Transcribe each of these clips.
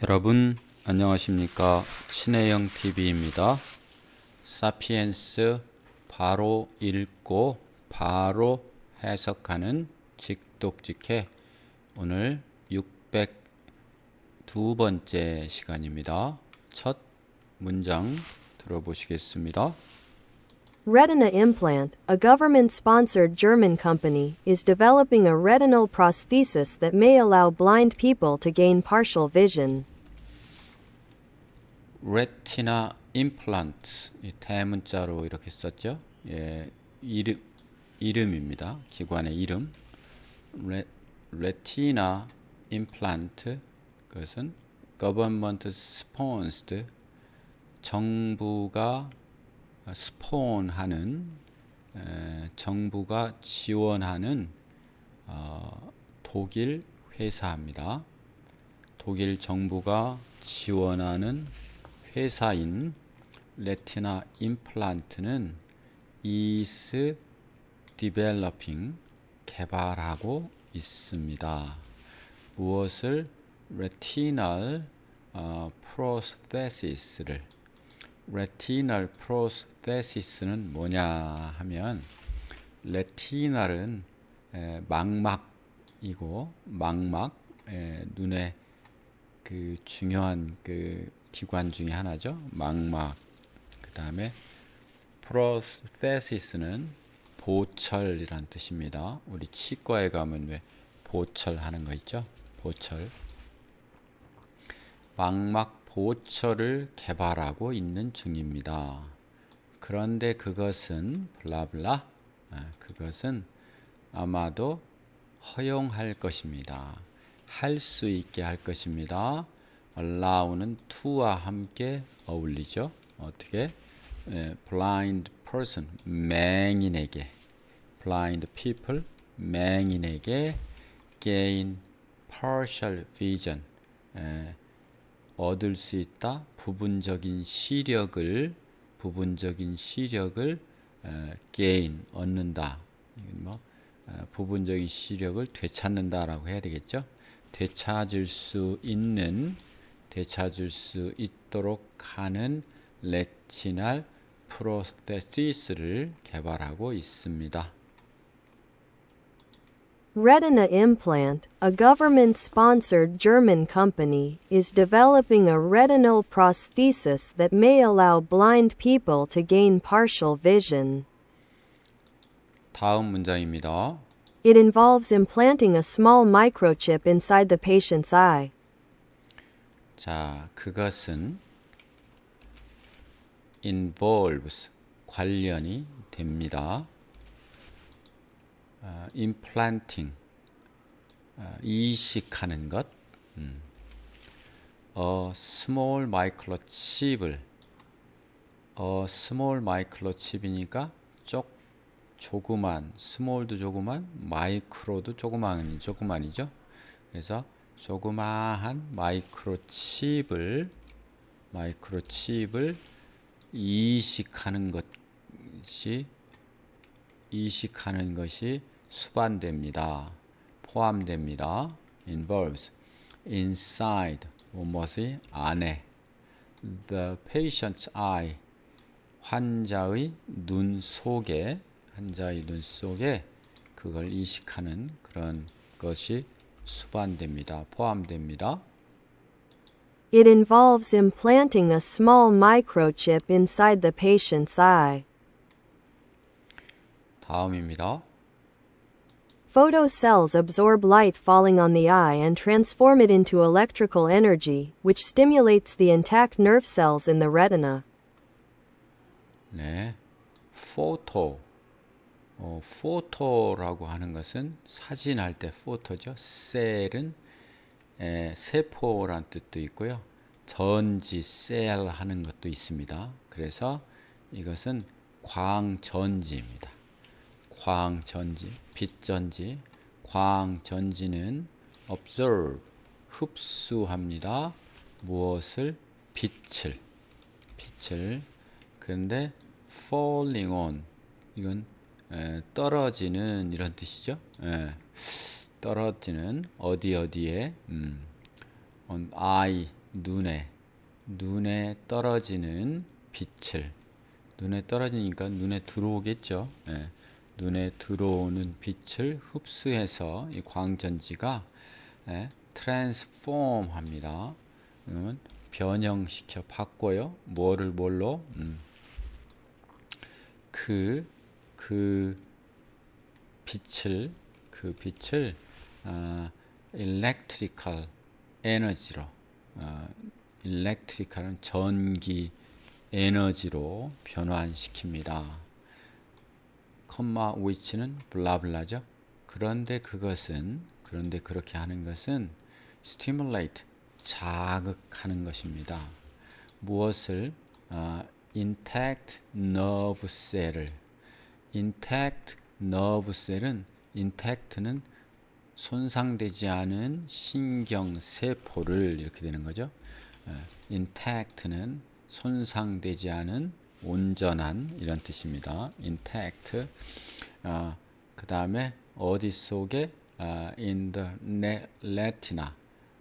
여러분 안녕하십니까? 신혜영 TV입니다. 사피엔스 바로 읽고 바로 해석하는 직독직해 오늘 602번째 시간입니다. 첫 문장 들어보시겠습니다. Retina Implant, a government-sponsored German company, is developing a retinal prosthesis that may allow blind people to gain partial vision. 레티나 임플란트 대문자로 이렇게 썼죠. 예, 이름입니다. 기관의 이름. 레티나 임플란트 그것은 government sponsored 정부가 스폰하는 정부가 지원하는 독일 회사입니다. 독일 정부가 지원하는 회사인 레티나 임플란트는 is developing 개발하고 있습니다. 무엇을 retinal prosthesis를 retinal prosthesis는 뭐냐 하면 레티날은 망막이고 망막 눈의 그 중요한 그 기관 중에 하나죠. 망막. 그 다음에 prosthesis는 보철이란 뜻입니다. 우리 치과에 가면 왜 보철 하는 거 있죠? 보철. 망막 보철을 개발하고 있는 중입니다. 그런데 그것은 블라블라 그것은 아마도 허용할 것입니다. 할 수 있게 할 것입니다. allow는 to와 함께 어울리죠. 어떻게? blind person, 맹인에게 blind people, 맹인에게 gain partial vision, 얻을 수 있다. 부분적인 시력을 gain, 얻는다. 부분적인 시력을 되찾는다라고 해야 되겠죠. 되찾을 수 있도록 하는 레티날 프로스테시스를 개발하고 있습니다. Retina Implant, a government-sponsored German company, is developing a retinal prosthesis that may allow blind people to gain partial vision. 다음 문장입니다. It involves implanting a small microchip inside the patient's eye. 자, 그것은 involves 관련이 됩니다. implanting 이식하는 것, small microchip을 small microchip이니까 조그만, small도 조그만, micro도 조그만이죠. 그래서 조그마한 마이크로칩을 이식하는 것이 수반됩니다. 포함됩니다. involves inside 무엇이 안에 the patient's eye 환자의 눈 속에 그걸 이식하는 그런 것이 수반됩니다. 포함됩니다. It involves implanting a small microchip inside the patient's eye. 다음입니다. Photocells absorb light falling on the eye and transform it into electrical energy, which stimulates the intact nerve cells in the retina. 네, 포토라고 하는 것은 사진할 때 포토죠. 셀은 세포란 뜻도 있고요. 전지, 셀 하는 것도 있습니다. 그래서 이것은 광전지입니다. 광전지, 빛전지, 광전지는 observe, 흡수합니다. 무엇을? 빛을. 그런데 falling on, 이건 떨어지는 이런 뜻이죠. 떨어지는 어디에 on eye 눈에 떨어지는 빛을, 눈에 떨어지니까 눈에 들어오겠죠. 예. 눈에 들어오는 빛을 흡수해서 이 광전지가 트랜스폼 합니다. 변형시켜 바꿔요. 뭐를 뭘로? 그 빛을 electrical 에너지로, electrical은 전기 에너지로 변환시킵니다. 컴마 which는 블라블라죠. 그런데 그렇게 하는 것은 stimulate, 자극하는 것입니다. 무엇을? intact nerve cell을. intact nerve cell은 intact는 손상되지 않은 신경 세포를 이렇게 되는 거죠. intact는 손상되지 않은 온전한 이런 뜻입니다. intact. 그 다음에 어디 속에? in the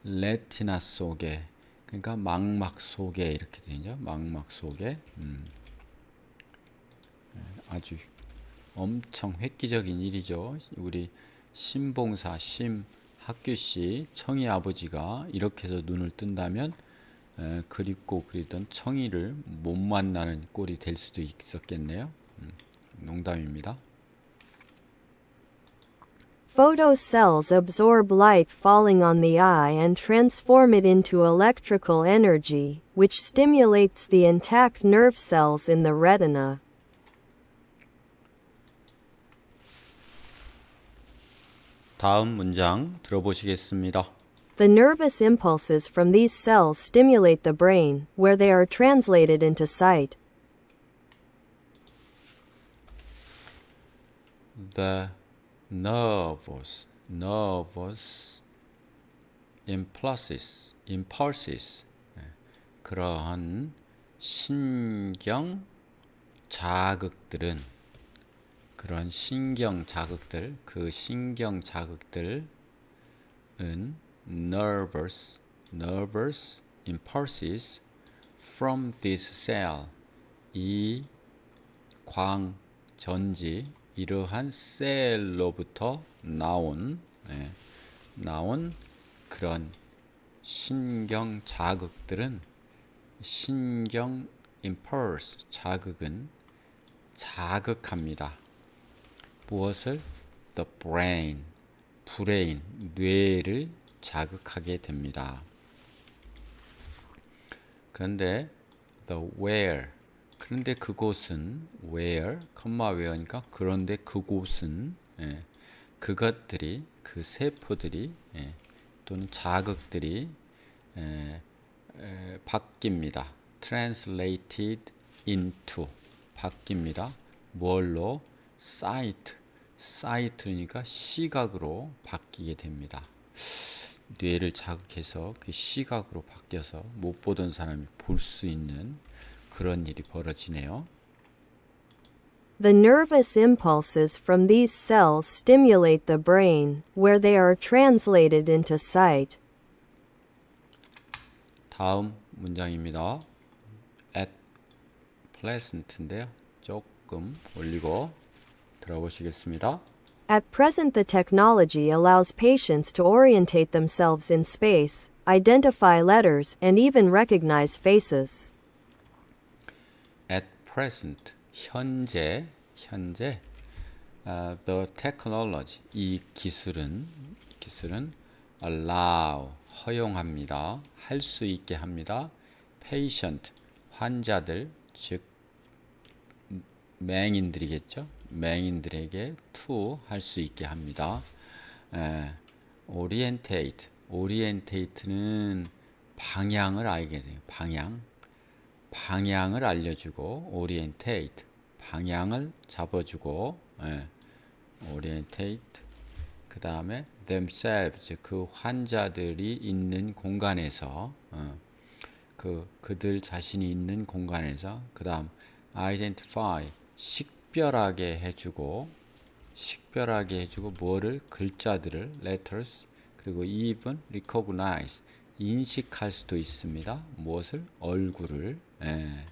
retina 속에, 그러니까 망막 속에 이렇게 되죠. 망막 속에. 아주 엄청 획기적인 일이죠. 우리 신봉사 심학규 씨 청이 아버지가 이렇게 해서 눈을 뜬다면 그립고 그리던 청이를 못 만나는 꼴이 될 수도 있었겠네요. 농담입니다. Photocells absorb light falling on the eye and transform it into electrical energy, which stimulates the intact nerve cells in the retina. 다음 문장 들어보시겠습니다. The nervous impulses from these cells stimulate the brain, where they are translated into sight. The nervous impulses, 그러한 신경 자극들은, 그런 신경 자극들, 그 신경 자극들은 nervous impulses from this cell, 이 광전지, 이러한 셀로부터 나온 그런 신경 자극들은, 신경 impulse 자극은 자극합니다. 무엇을? The brain, 뇌를 자극하게 됩니다. 그런데 그런데 그곳은 where니까 그런데 그곳은, 그것들이, 그 세포들이 또는 자극들이 바뀝니다. translated into, 바뀝니다. 뭘로? sight니까 시각으로 바뀌게 됩니다. 뇌를 자극해서 그 시각으로 바뀌어서 못 보던 사람이 볼 수 있는 그런 일이 벌어지네요. The nervous impulses from these cells stimulate the brain, where they are translated into sight. 다음 문장입니다. at present인데요. 조금 올리고 들어보시겠습니다. At present, the technology allows patients to orientate themselves in space, identify letters, and even recognize faces. at present, 현재, the technology, 이 기술은 allow, 허용합니다. 할 수 있게 합니다. patient, 환자들, 즉 맹인들이겠죠. 맹인들에게 to, 할 수 있게 합니다. orientate는 방향을 알게 돼요. 방향을 알려주고, orientate, 방향을 잡아주고, orientate. 그 다음에 themselves, 그 환자들이 있는 공간에서, 그들 자신이 있는 공간에서, 그 다음 identify, 식별하게 해주고 뭐를? 글자들을, letters. 그리고 even recognize, 인식할 수도 있습니다. 무엇을? 얼굴을. 예.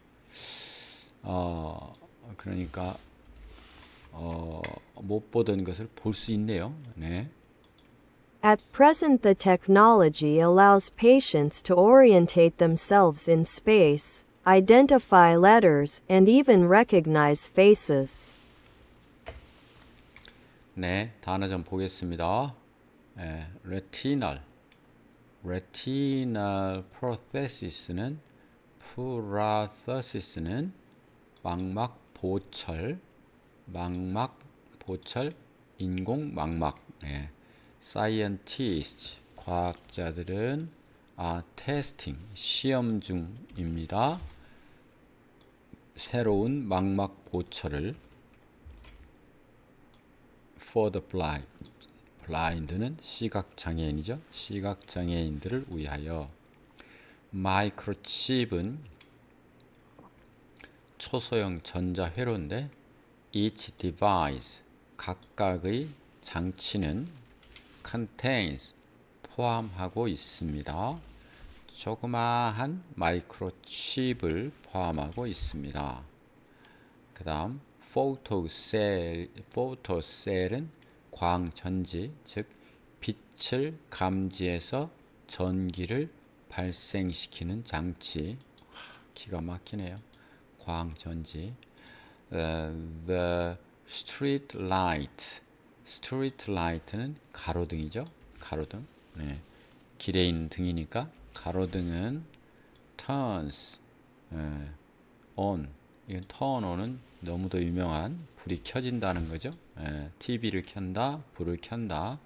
그러니까 못 보던 것을 볼 수 있네요. 네. At present, the technology allows patients to orientate themselves in space, identify letters, and even recognize faces. 네, 단어 좀 보겠습니다. retinal prosthesis는 망막 보철, 인공 망막. scientist, 과학자들은 testing, 시험 중입니다. 새로운 망막 보철을 for the blind는 시각장애인이죠. 시각장애인들을 위하여. 마이크로칩은 초소형 전자회로인데 each device, 각각의 장치는 contains, 포함하고 있습니다. 조그마한 마이크로칩을 포함하고 있습니다. 그 다음 포토셀은 광전지, 즉 빛을 감지해서 전기를 발생시키는 장치. 기가 막히네요. 광전지. The street light는 가로등이죠. 가로등. 네. 길에 있는 등이니까 가로등은 turns on. 이건 turn on은 너무도 유명한 불이 켜진다는 거죠. TV를 켠다, 불을 켠다.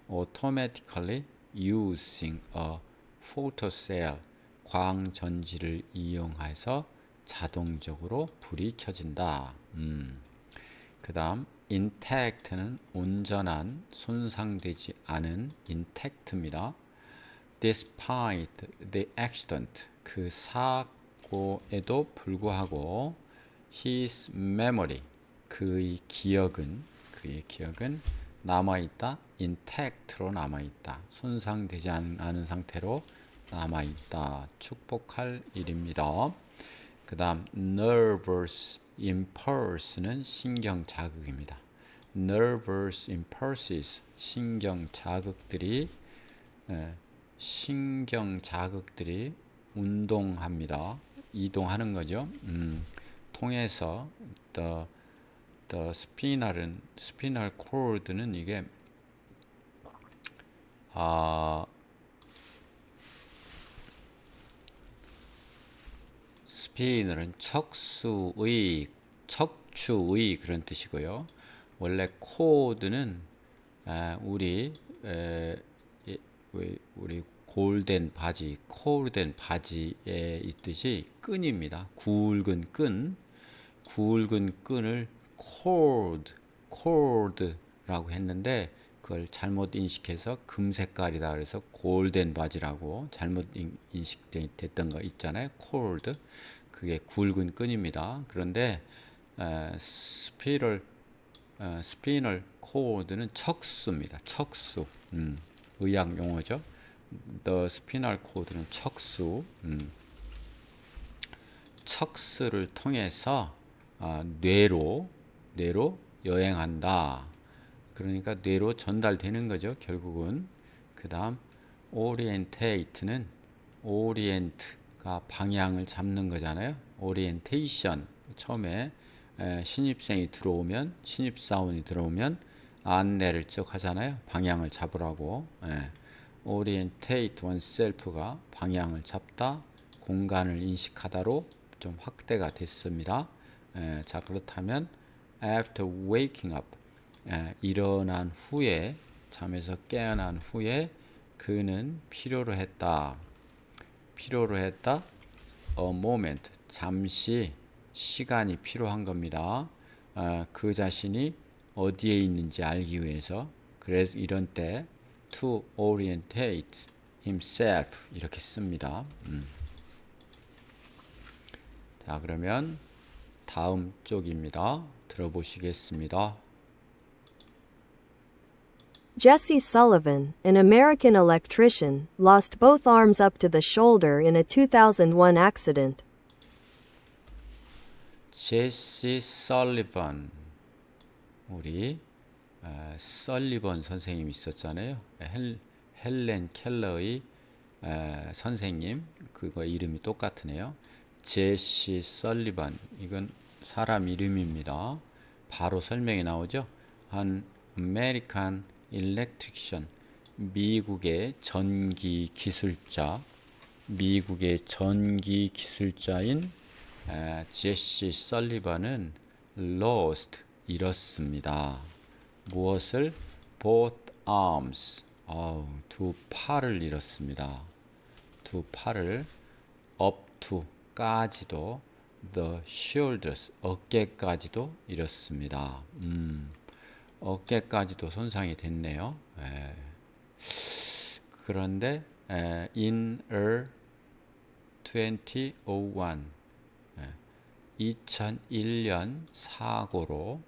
automatically using a photocell, 광전지를 이용해서 자동적으로 불이 켜진다. 그 다음 intact는 온전한, 손상되지 않은 intact입니다. despite the accident, 그 사고에도 불구하고 his memory, 그의 기억은 남아있다. intact로 남아있다. 손상되지 않은 상태로 남아있다. 축복할 일입니다. 그 다음 nervous impulse는 신경 자극입니다. nervous impulses, 신경 자극들이 운동합니다. 이동하는 거죠. 통해서 the spinal cord는 이게 스피널은 척추의 그런 뜻이고요. 원래 코드는 우리 골덴 바지에 있듯이 끈입니다. 굵은 끈을 cord라고 했는데 그걸 잘못 인식해서 금색깔이다 그래서 골덴 바지라고 잘못 인식됐던 거 있잖아요. cord, 그게 굵은 끈입니다. 그런데 스피널 cord는 척수입니다. 척수. 의학 용어죠. The spinal cord는 척수. 척수를 통해서 뇌로 여행한다. 그러니까 뇌로 전달되는 거죠. 결국은. 그 다음 orientate는 orient가 방향을 잡는 거잖아요. orientation, 처음에 신입사원이 들어오면 안내를 쭉 하잖아요. 방향을 잡으라고. orientate oneself가 방향을 잡다, 공간을 인식하다로 좀 확대가 됐습니다. 자, 그렇다면 after waking up, 일어난 후에, 잠에서 깨어난 후에 그는 필요로 했다. a moment, 잠시 시간이 필요한 겁니다. 그 자신이 어디에 있는지 알기 위해서. 그래서 이런 때 to orientate himself 이렇게 씁니다. 자, 그러면 다음 쪽입니다. 들어보시겠습니다. Jesse Sullivan, an American electrician, lost both arms up to the shoulder in a 2001 accident. 제시 설리번, 우리 설리번 선생님 있었잖아요. 헬렌 켈러의 선생님, 그거 이름이 똑같으네요. 제시 설리번, 이건 사람 이름입니다. 바로 설명이 나오죠. 한 American electrician, 미국의 전기 기술자, 인 제시 설리번은 lost, 잃었습니다. 무엇을? both arms, 두 팔을 잃었습니다. 두 팔을 up to, 까지도, the shoulders, 어깨까지도 잃었습니다. 어깨까지도 손상이 됐네요. 그런데 in 2001 사고로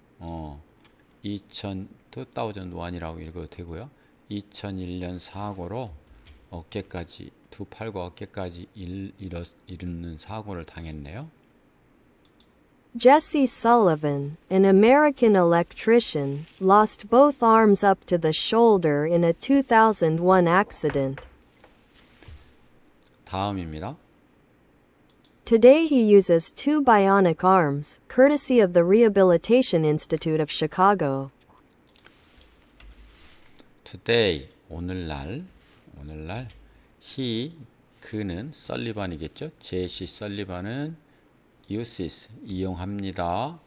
2001이라고 읽어도 되고요. 2001년 사고로 어깨까지, 두 팔과 어깨까지 잃는 사고를 당했네요. Jesse Sullivan, an American electrician, lost both arms up to the shoulder in a 2001 accident. 다음입니다. Today he uses two bionic arms, courtesy of the Rehabilitation Institute of Chicago. Today, 오늘날, he, 그는, 설리반이겠죠. 제시 설리반은 uses, 이용합니다.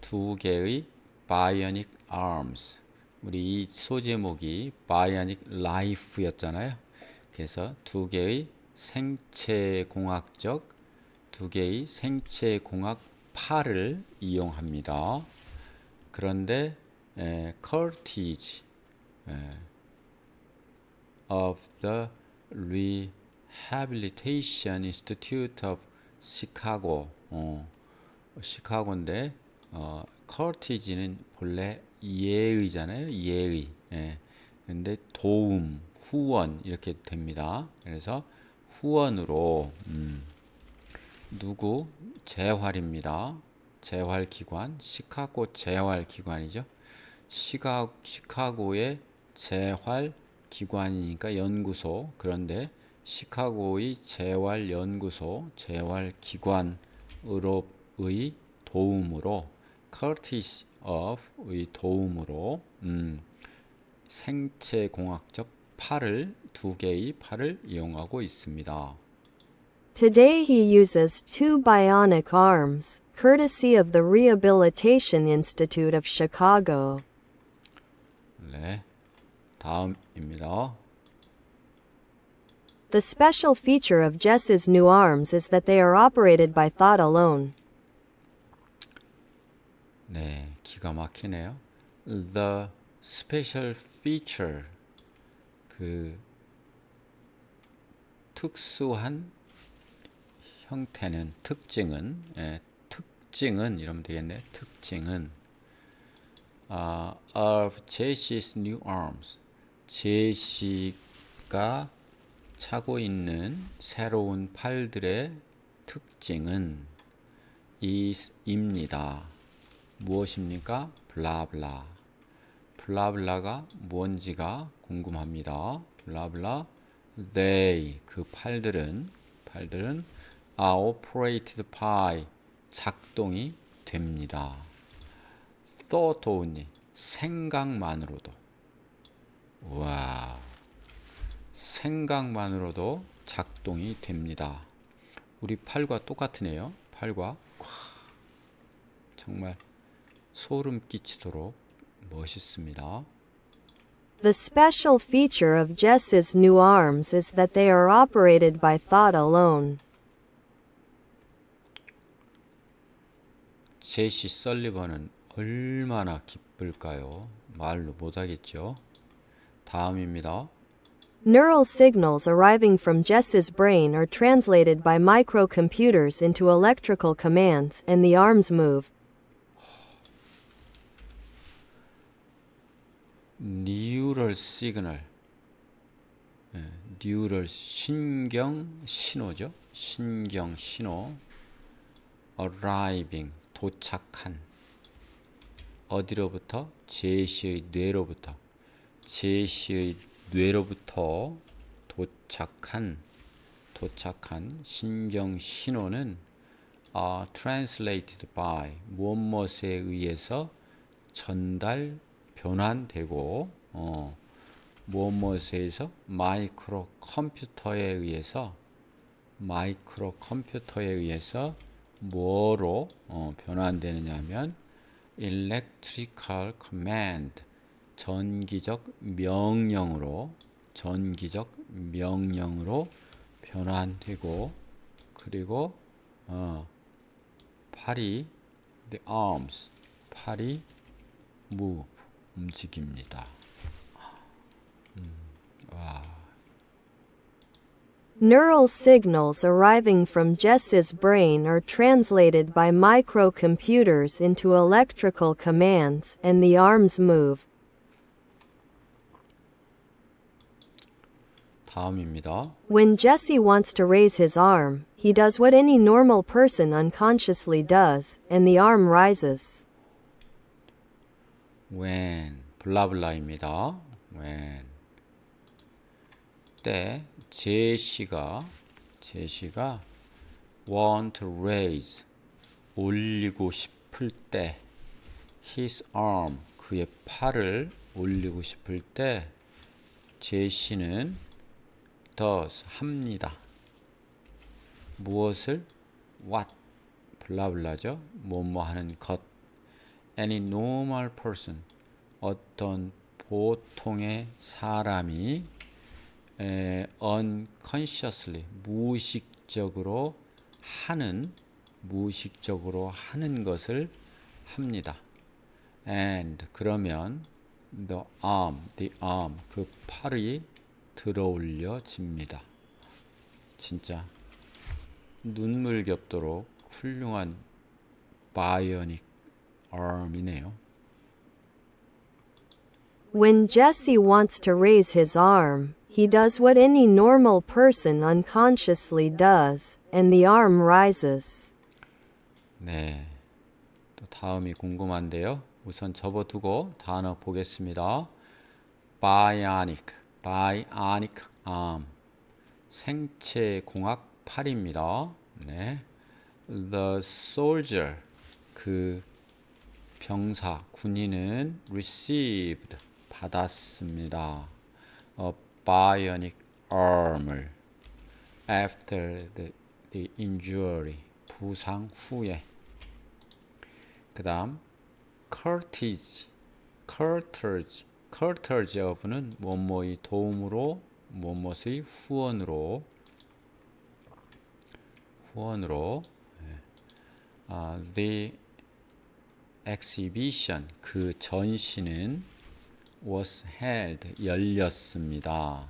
두 개의 bionic arms. 우리 이 소제목이 bionic life였잖아요. 그래서 두 개의 생체공학 팔을 이용합니다. 그런데 courtesy of the Rehabilitation Institute of Chicago. 시카고인데 courtesy는 본래 예의잖아요. 예의. 근데 도움, 후원 이렇게 됩니다. 그래서 후원으로 누구? 재활입니다. 재활기관, 시카고 재활기관이죠. 시카고의 재활기관이니까 연구소. 그런데 시카고의 재활연구소, 재활기관으로의 도움으로, courtesy of의 도움으로 생체공학적 두 개의 팔을 이용하고 있습니다. Today he uses two bionic arms, courtesy of the Rehabilitation Institute of Chicago. 네, 다음입니다. The special feature of Jess's new arms is that they are operated by thought alone. 네, 기가 막히네요. The special feature, 그 특수한 형태는, 특징은 이러면 되겠네. 특징은 of Jesse's new arms, 제시가 차고 있는 새로운 팔들의 특징은 입니다. 무엇입니까? 블라블라. 블라블라가 뭔지가 궁금합니다. 블라블라. They, 그 팔들은 are operated by, 작동이 됩니다. thought only, 생각만으로도. 와, 생각만으로도 작동이 됩니다. 우리 팔과 똑같으네요. 팔과 정말 소름 끼치도록 멋있습니다. The special feature of Jess's new arms is that they are operated by thought alone. 제시 설리번은 얼마나 기쁠까요? 말로 못하겠죠. 다음입니다. Neural signals arriving from Jess's brain are translated by microcomputers into electrical commands, and the arms move. 뉴럴 시그널, 뉴럴 신경 신호죠. 신경 신호. arriving 도착한. 어디로부터? 제시의 뇌로부터. 제시의 뇌로부터 도착한 신경 신호는 translated by 무엇에 의해서 전달 변환되고 무엇에 의해서 마이크로 컴퓨터에 의해서 뭐로 변환되느냐 하면 electrical command 전기적 명령으로 변환되고 그리고 팔이 the arms 팔이 move 움직입니다. Neural signals arriving from Jess's brain are translated by microcomputers into electrical commands, and the arms move. 다음입니다. When Jesse wants to raise his arm, he does what any normal person unconsciously does, and the arm rises. when 블라블라입니다. when 때 제시가 want to raise 올리고 싶을 때 his arm 그의 팔을 올리고 싶을 때 제시는 does 합니다. 무엇을? what 블라블라죠. 뭐뭐 하는 것. any normal person 어떤 보통의 사람이 unconsciously 무의식적으로 하는 것을 합니다. and 그러면 the arm 그 팔이 들어올려집니다. 진짜 눈물겹도록 훌륭한 바이오닉 arm이네요. When Jesse wants to raise his arm, he does what any normal person unconsciously does, and the arm rises. 네, 또 다음이 궁금한데요. 우선 접어두고 단어 보겠습니다. bionic arm 생체공학 팔입니다. 네, the soldier 그 병사 군인은 received 받았습니다. a bionic arm을 after the injury 부상 후에. 그 다음 courtesy of는 뭐뭐의 도움으로 뭐뭐의 후원으로 the exhibition 그 전시는 was held 열렸습니다.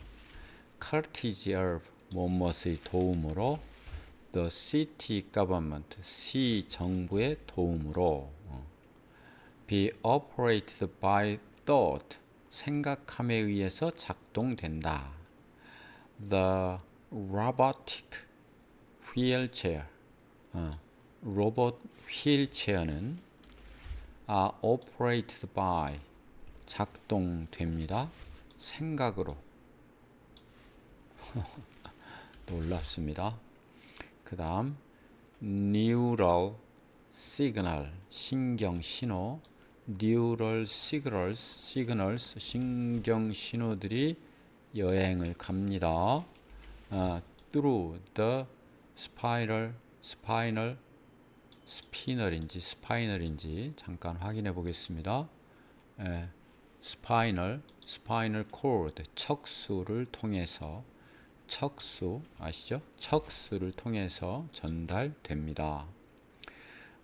courtesy of 뭐뭐의 도움으로 the city government 시 정부의 도움으로 be operated by thought 생각함에 의해서 작동된다. the robotic wheelchair 로봇 휠체어는 operated by 작동됩니다. 생각으로. 놀랍습니다. 그 다음 neural signal 신경 신호 neural signals 신경 신호들이 여행을 갑니다. through the spinal인지 잠깐 확인해 보겠습니다. spinal cord 척수를 통해서 척수 아시죠? 척수를 통해서 전달됩니다.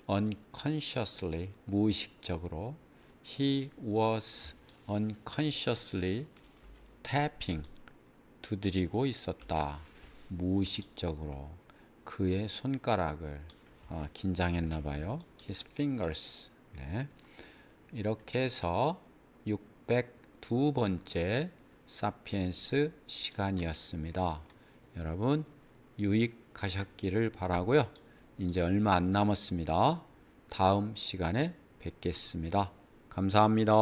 unconsciously 무의식적으로 he was unconsciously tapping 두드리고 있었다. 무의식적으로 그의 손가락을 긴장했나 봐요. his fingers. 네. 이렇게 해서 두 번째 사피엔스 시간이었습니다. 여러분 유익하셨기를 바라고요. 이제 얼마 안 남았습니다. 다음 시간에 뵙겠습니다. 감사합니다.